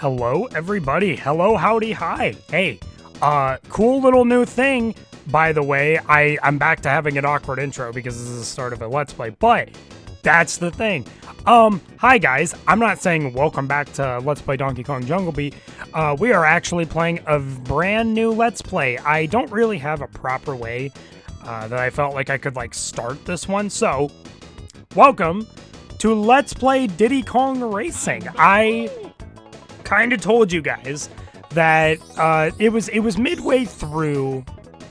Hello, everybody. Hello, howdy, hi. Hey, cool little new thing, by the way. I'm back to having an awkward intro because this is the start of a Let's Play, but that's the thing. Hi, guys. I'm not saying welcome back to Let's Play Donkey Kong Jungle Beat. We are actually playing a brand new Let's Play. I don't really have a proper way that I felt like I could, start this one, so welcome to Let's Play Diddy Kong Racing. I kind of told you guys that it was midway through.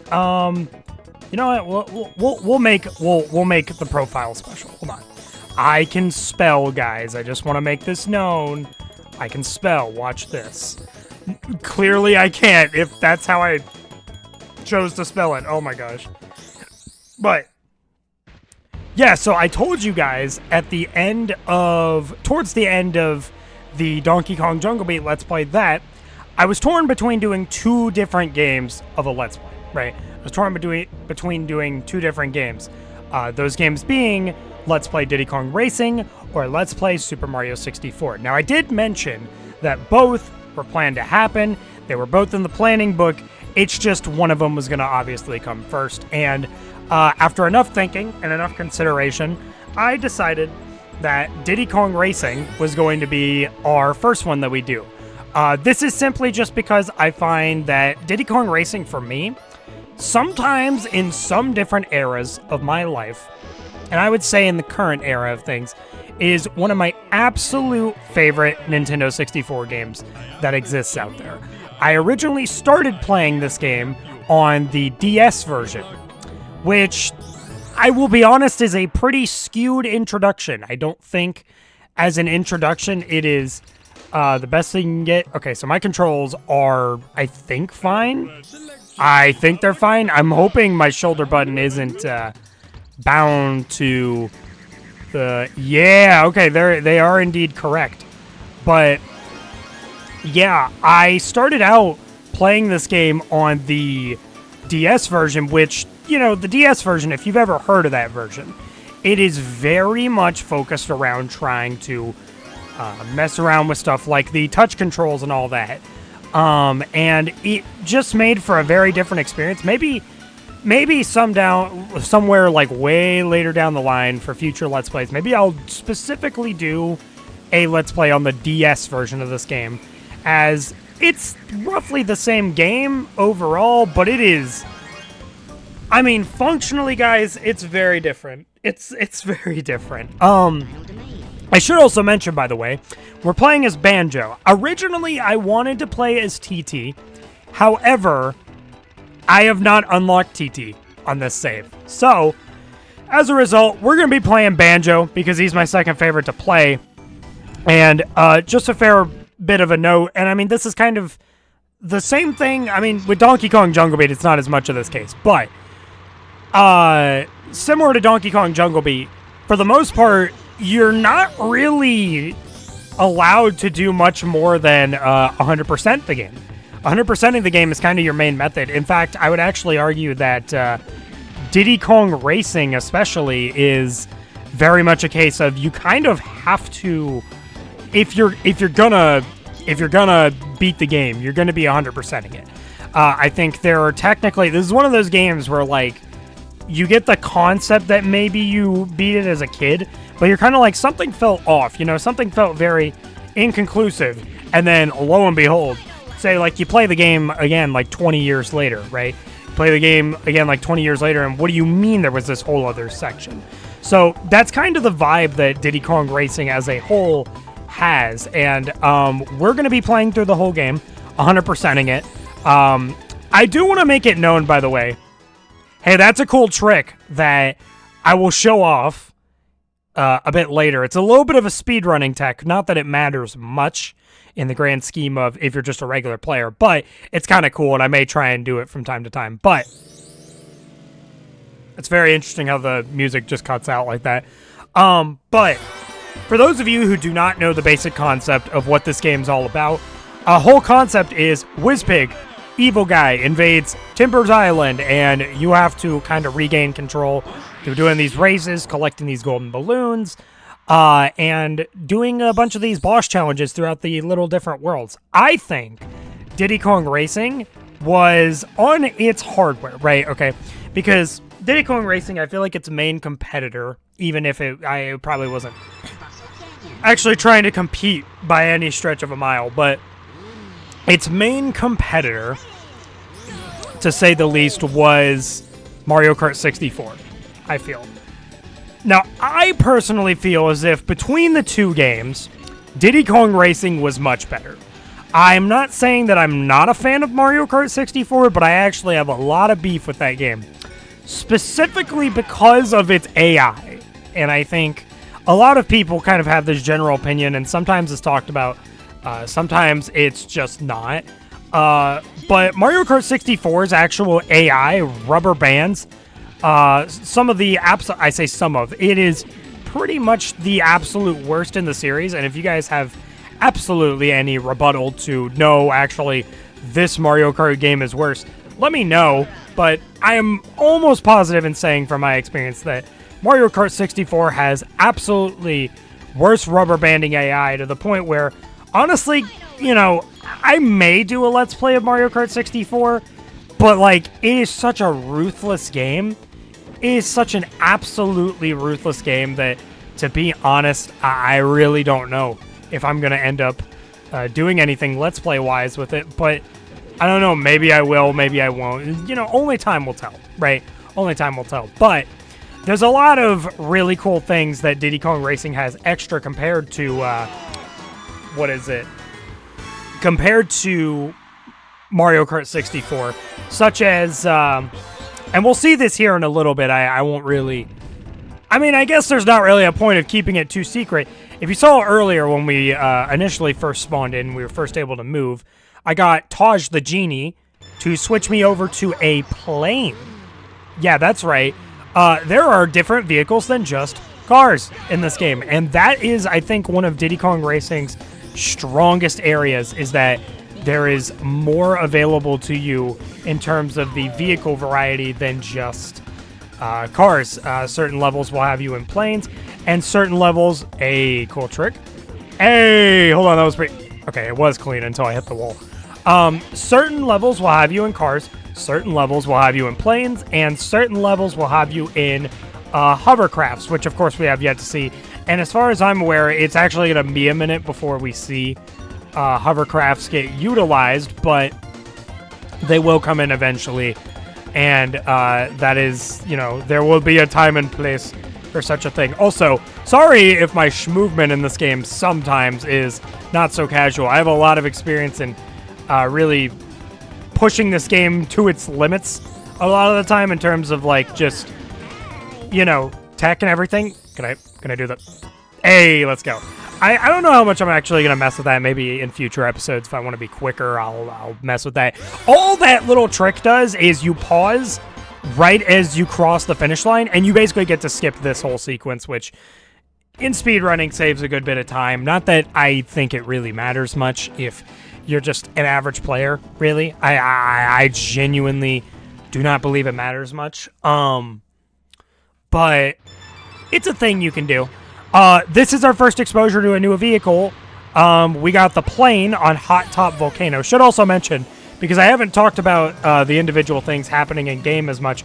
You know what? We'll make the profile special. Hold on. I can spell, guys. I just want to make this known. I can spell. Watch this. Clearly, I can't. If that's how I chose to spell it. Oh my gosh. But yeah, so I told you guys towards the end of the Donkey Kong Jungle Beat Let's Play that I was torn between doing two different games of a Let's Play, right? I was torn between doing two different games. Those games being Let's Play Diddy Kong Racing or Let's Play Super Mario 64. Now, I did mention that both were planned to happen. They were both in the planning book. It's just one of them was going to obviously come first. And after enough thinking and enough consideration, I decided that Diddy Kong Racing was going to be our first one that we do. This is simply just because I find that Diddy Kong Racing, for me, sometimes in some different eras of my life, and I would say in the current era of things, is one of my absolute favorite Nintendo 64 games that exists out there. I originally started playing this game on the DS version, which I will be honest is a pretty skewed introduction. I don't think as an introduction it is the best thing you can get. Okay, so my controls are, I think, fine. I think they're fine. I'm hoping my shoulder button isn't bound to the... Yeah, okay, they are indeed correct. But yeah, I started out playing this game on the DS version, which, you know, the DS version, if you've ever heard of that version, it is very much focused around trying to mess around with stuff like the touch controls and all that. And it just made for a very different experience. Maybe somewhere like way later down the line for future Let's Plays, maybe I'll specifically do a Let's Play on the DS version of this game, as it's roughly the same game overall, but it is... I mean, functionally, guys, it's very different. It's very different. I should also mention, by the way, we're playing as Banjo. Originally, I wanted to play as TT. However, I have not unlocked TT on this save. So, as a result, we're going to be playing Banjo because he's my second favorite to play. And just a fair bit of a note, and I mean, this is kind of the same thing. I mean, with Donkey Kong Jungle Beat, it's not as much of this case, but similar to Donkey Kong Jungle Beat, for the most part, you're not really allowed to do much more than 100% the game. 100%ing the game is kind of your main method. In fact, I would actually argue that Diddy Kong Racing especially is very much a case of you kind of have to, if you're gonna beat the game, you're gonna be 100%ing it. I think there are technically, this is one of those games where, like, you get the concept that maybe you beat it as a kid, but you're kind of like, something felt off, you know, something felt very inconclusive, and then lo and behold, say, like, you play the game again, like, 20 years later, right? You play the game again, like, 20 years later, and what do you mean there was this whole other section? So that's kind of the vibe that Diddy Kong Racing as a whole has, and we're going to be playing through the whole game, 100%ing it. I do want to make it known, by the way, hey, that's a cool trick that I will show off a bit later. It's a little bit of a speedrunning tech. Not that it matters much in the grand scheme of if you're just a regular player, but it's kind of cool, and I may try and do it from time to time. But it's very interesting how the music just cuts out like that. But for those of you who do not know the basic concept of what this game's all about, a whole concept is Whizpig, evil guy, invades Timber's Island, and you have to kind of regain control through doing these races, collecting these golden balloons, and doing a bunch of these boss challenges throughout the little different worlds. I think Diddy Kong Racing was on its hardware, right? Okay, because Diddy Kong Racing, I feel like its main competitor, even if I probably wasn't actually trying to compete by any stretch of a mile, but its main competitor, to say the least, was Mario Kart 64, I feel. Now, I personally feel as if between the two games, Diddy Kong Racing was much better. I'm not saying that I'm not a fan of Mario Kart 64, but I actually have a lot of beef with that game. Specifically because of its AI. And I think a lot of people kind of have this general opinion, and sometimes it's talked about, sometimes it's just not. But Mario Kart 64's actual AI, rubber bands, some of the I say some of, it is pretty much the absolute worst in the series, and if you guys have absolutely any rebuttal to, no, actually, this Mario Kart game is worse, let me know, but I am almost positive in saying from my experience that Mario Kart 64 has absolutely worse rubber banding AI to the point where, honestly, you know, I may do a Let's Play of Mario Kart 64, but, like, it is such a ruthless game. It is such an absolutely ruthless game that, to be honest, I really don't know if I'm going to end up doing anything Let's Play-wise with it, but I don't know. Maybe I will, maybe I won't. You know, only time will tell, right? Only time will tell. But there's a lot of really cool things that Diddy Kong Racing has extra compared to, what is it? Compared to Mario Kart 64, such as, and we'll see this here in a little bit. I won't really, I mean, I guess there's not really a point of keeping it too secret. If you saw earlier when we initially first spawned in, we were first able to move, I got Taj the Genie to switch me over to a plane. Yeah, that's right. There are different vehicles than just cars in this game, and that is, I think, one of Diddy Kong Racing's strongest areas, is that there is more available to you in terms of the vehicle variety than just cars. Certain levels will have you in planes, and certain levels, a cool trick. Hey, hold on, that was pretty, okay, it was clean until I hit the wall. Certain levels will have you in cars, certain levels will have you in planes, and certain levels will have you in hovercrafts, which of course we have yet to see. And as far as I'm aware, it's actually going to be a minute before we see hovercrafts get utilized, but they will come in eventually. And that is, you know, there will be a time and place for such a thing. Also, sorry if my movement in this game sometimes is not so casual. I have a lot of experience in really pushing this game to its limits a lot of the time in terms of, like, just, you know, tech and everything. Can I do that? Hey, let's go. I don't know how much I'm actually going to mess with that. Maybe in future episodes, if I want to be quicker, I'll mess with that. All that little trick does is you pause right as you cross the finish line, and you basically get to skip this whole sequence, which in speedrunning saves a good bit of time. Not that I think it really matters much if you're just an average player, really. I genuinely do not believe it matters much. But it's a thing you can do. This is our first exposure to a new vehicle. We got the plane on Hot Top Volcano. Should also mention, because I haven't talked about the individual things happening in game as much,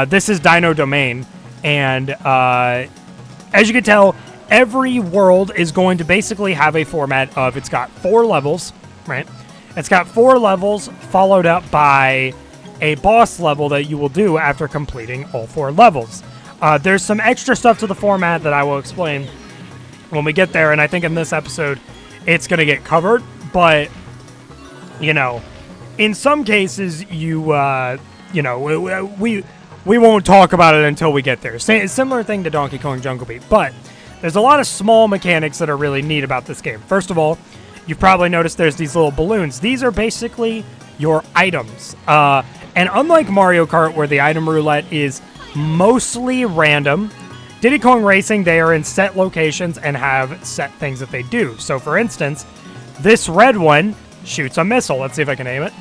this is Dino Domain, and as you can tell, every world is going to basically have a format of, it's got 4 levels, right? It's got 4 levels followed up by a boss level that you will do after completing all 4 levels. There's some extra stuff to the format that I will explain when we get there, and I think in this episode it's going to get covered, but, you know, in some cases you know, we won't talk about it until we get there. Similar thing to Donkey Kong Jungle Beat, but there's a lot of small mechanics that are really neat about this game. First of all, you've probably noticed there's these little balloons. These are basically your items, and unlike Mario Kart, where the item roulette is mostly random, Diddy Kong Racing, they are in set locations and have set things that they do. So, for instance, this red one shoots a missile. Let's see if I can aim it.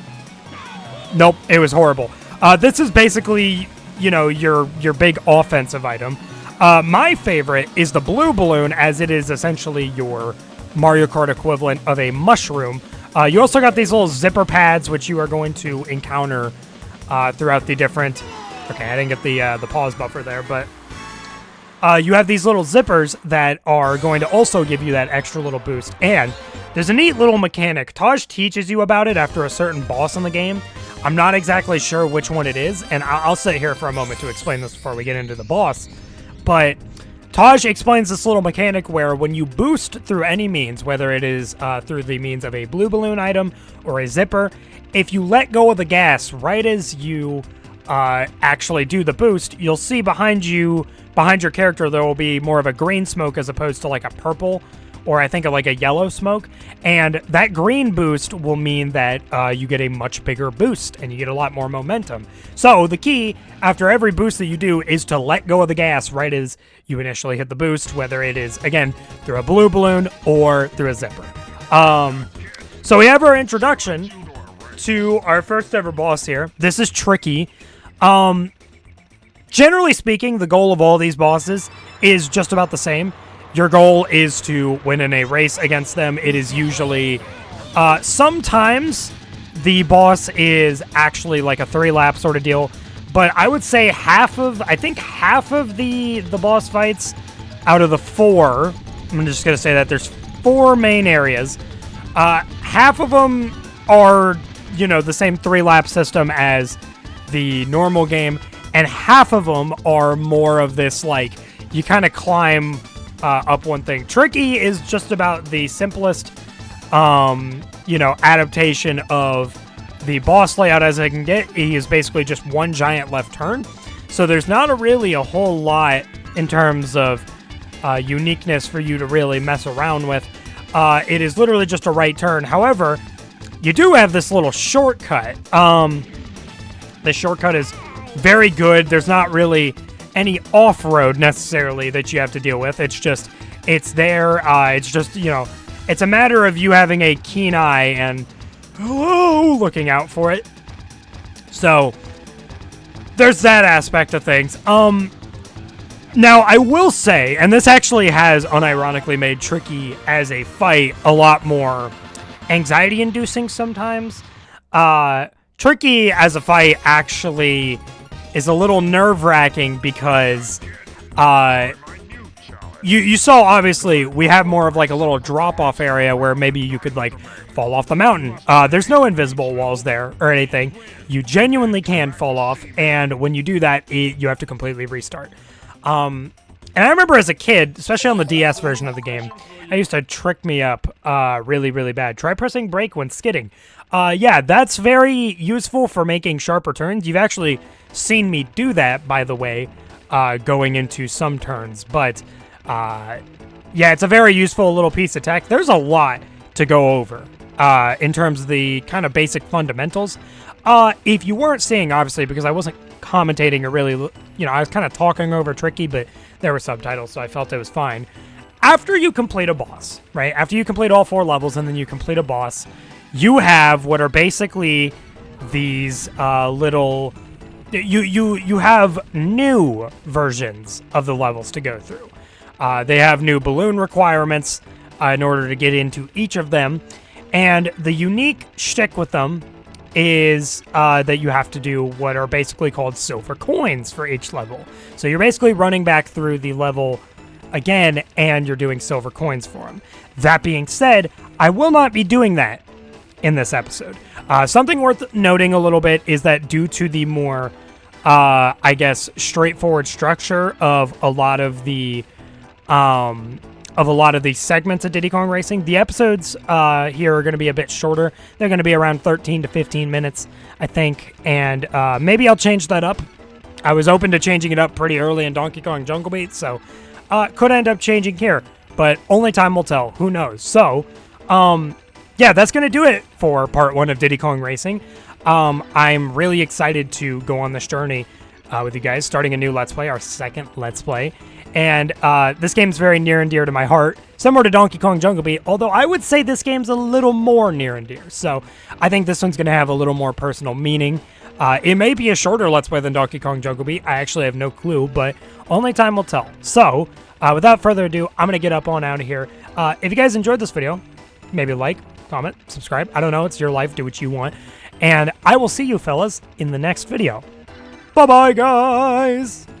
Nope, it was horrible. This is basically, you know, your big offensive item. My favorite is the blue balloon, as it is essentially your Mario Kart equivalent of a mushroom. You also got these little zipper pads, which you are going to encounter throughout the different... Okay, I didn't get the pause buffer there, but you have these little zippers that are going to also give you that extra little boost. And there's a neat little mechanic. Taj teaches you about it after a certain boss in the game. I'm not exactly sure which one it is, and I'll sit here for a moment to explain this before we get into the boss. But Taj explains this little mechanic where when you boost through any means, whether it is through the means of a blue balloon item or a zipper, if you let go of the gas right as you actually do the boost, you'll see behind your character there will be more of a green smoke as opposed to like a purple or I think like a yellow smoke, and that green boost will mean that you get a much bigger boost and you get a lot more momentum. So the key after every boost that you do is to let go of the gas right as you initially hit the boost, whether it is again through a blue balloon or through a zipper. So we have our introduction to our first ever boss here. This is Tricky. Generally speaking, the goal of all these bosses is just about the same. Your goal is to win in a race against them. It is usually, sometimes the boss is actually like a 3-lap sort of deal, but I would say half of the boss fights out of the 4, I'm just going to say that there's 4 main areas. Half of them are, the same 3-lap system as the normal game, and half of them are more of this, like, you kind of climb up one thing. Tricky is just about the simplest, adaptation of the boss layout as I can get. He is basically just one giant left turn, so there's not really a whole lot in terms of uniqueness for you to really mess around with. It is literally just a right turn. However, you do have this little shortcut. This shortcut is very good. There's not really any off-road necessarily that you have to deal with. It's there. It's just, it's a matter of you having a keen eye and looking out for it. So there's that aspect of things. Now I will say, and this actually has unironically made Tricky as a fight a lot more anxiety-inducing sometimes. Tricky as a fight actually is a little nerve-wracking because you saw, obviously, we have more of like a little drop-off area where maybe you could like fall off the mountain. There's no invisible walls there or anything. You genuinely can fall off, and when you do that, you have to completely restart. And I remember as a kid, especially on the DS version of the game, it used to trick me up really, really bad. Try pressing brake when skidding. Yeah, that's very useful for making sharper turns. You've actually seen me do that, by the way, going into some turns. But, yeah, it's a very useful little piece of tech. There's a lot to go over in terms of the kind of basic fundamentals. If you weren't seeing, obviously, because I wasn't commentating or really, I was kind of talking over Tricky, but there were subtitles, so I felt it was fine. After you complete a boss, right? After you complete all 4 levels and then you complete a boss, you have what are basically these little... You have new versions of the levels to go through. They have new balloon requirements in order to get into each of them. And the unique shtick with them is that you have to do what are basically called silver coins for each level. So you're basically running back through the level again, and you're doing silver coins for them. That being said, I will not be doing that in this episode. Something worth noting a little bit is that due to the more, I guess, straightforward structure of a lot of the segments of Diddy Kong Racing, the episodes here are going to be a bit shorter. They're going to be around 13 to 15 minutes, I think, and maybe I'll change that up. I was open to changing it up pretty early in Donkey Kong Jungle Beat, so could end up changing here, but only time will tell. Who knows? So, yeah, that's going to do it for part 1 of Diddy Kong Racing. I'm really excited to go on this journey with you guys, starting a new Let's Play, our second Let's Play. And this game's very near and dear to my heart, similar to Donkey Kong Jungle Beat, although I would say this game's a little more near and dear. So I think this one's going to have a little more personal meaning. It may be a shorter Let's Play than Donkey Kong Jungle Beat. I actually have no clue, but only time will tell. So without further ado, I'm going to get up on out of here. If you guys enjoyed this video, maybe like, comment, subscribe. I don't know. It's your life. Do what you want. And I will see you fellas in the next video. Bye-bye, guys!